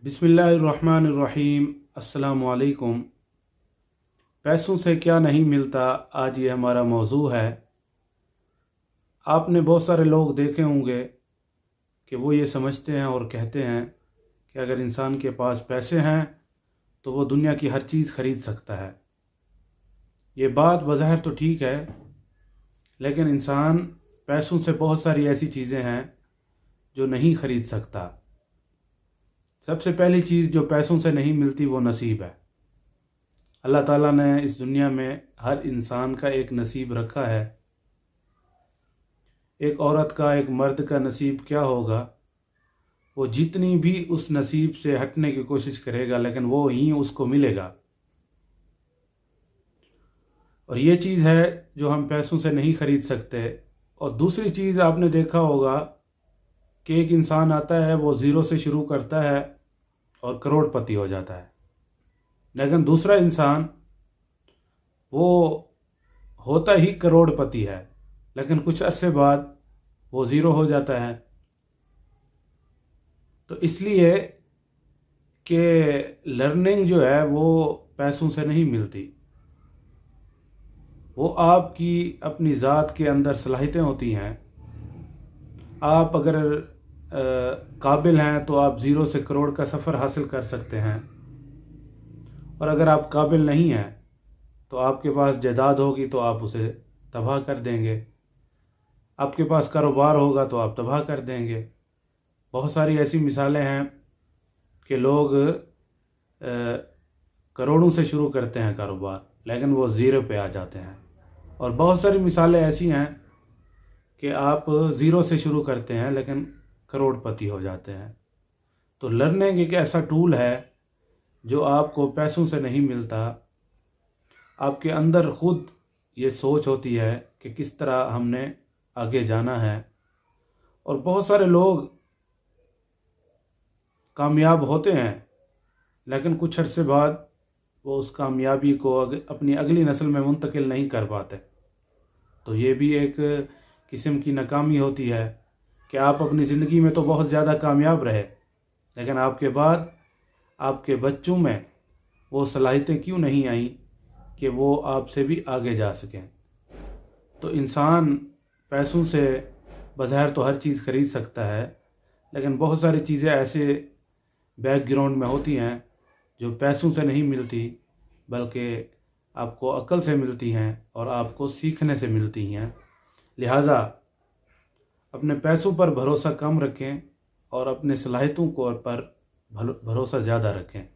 बिस्मिल्लाहिर्रहमानिर्रहीम। अस्सलाम वालेकुम। पैसों से क्या नहीं मिलता, आज ये हमारा मौजू है। आपने बहुत सारे लोग देखे होंगे कि वो ये समझते हैं और कहते हैं कि अगर इंसान के पास पैसे हैं तो वो दुनिया की हर चीज़ ख़रीद सकता है। ये बात बज़ाहिर तो ठीक है, लेकिन इंसान पैसों से बहुत सारी ऐसी चीज़ें हैं जो नहीं ख़रीद सकता। सबसे पहली चीज़ जो पैसों से नहीं मिलती वो नसीब है। अल्लाह ताला ने इस दुनिया में हर इंसान का एक नसीब रखा है। एक औरत का, एक मर्द का नसीब क्या होगा, वो जितनी भी उस नसीब से हटने की कोशिश करेगा लेकिन वो ही उसको मिलेगा। और ये चीज़ है जो हम पैसों से नहीं ख़रीद सकते। और दूसरी चीज़ आपने देखा होगा कि एक इंसान आता है, वो ज़ीरो से शुरू करता है और करोड़पति हो जाता है। लेकिन दूसरा इंसान वो होता ही करोड़पति है, लेकिन कुछ अरसे बाद वो ज़ीरो हो जाता है। तो इसलिए कि लर्निंग जो है वो पैसों से नहीं मिलती। वो आपकी अपनी ज़ात के अंदर सलाहियतें होती हैं। आप अगर काबिल हैं तो आप ज़ीरो से करोड़ का सफ़र हासिल कर सकते हैं, और अगर आप काबिल नहीं हैं तो आपके पास जायदाद होगी तो आप उसे तबाह कर देंगे। आपके पास कारोबार होगा तो आप तबाह कर देंगे। बहुत सारी ऐसी मिसालें हैं कि लोग करोड़ों से शुरू करते हैं कारोबार, लेकिन वो ज़ीरो पे आ जाते हैं। और बहुत सारी मिसालें ऐसी हैं कि आप ज़ीरो से शुरू करते हैं लेकिन करोड़पति हो जाते हैं। तो लर्निंग एक ऐसा टूल है जो आपको पैसों से नहीं मिलता। आपके अंदर खुद ये सोच होती है कि किस तरह हमने आगे जाना है। और बहुत सारे लोग कामयाब होते हैं लेकिन कुछ अरसे बाद वो उस कामयाबी को अपनी अगली नस्ल में मुंतकिल नहीं कर पाते। तो ये भी एक किस्म की नाकामी होती है कि आप अपनी ज़िंदगी में तो बहुत ज़्यादा कामयाब रहे, लेकिन आपके बाद आपके बच्चों में वो सलाहियतें क्यों नहीं आई कि वो आपसे भी आगे जा सकें। तो इंसान पैसों से बज़ाहिर तो हर चीज़ ख़रीद सकता है, लेकिन बहुत सारी चीज़ें ऐसे बैकग्राउंड में होती हैं जो पैसों से नहीं मिलती, बल्कि आपको अक्ल से मिलती हैं और आपको सीखने से मिलती हैं। लिहाजा अपने पैसों पर भरोसा कम रखें और अपने सलाहियतों को पर भरोसा ज़्यादा रखें।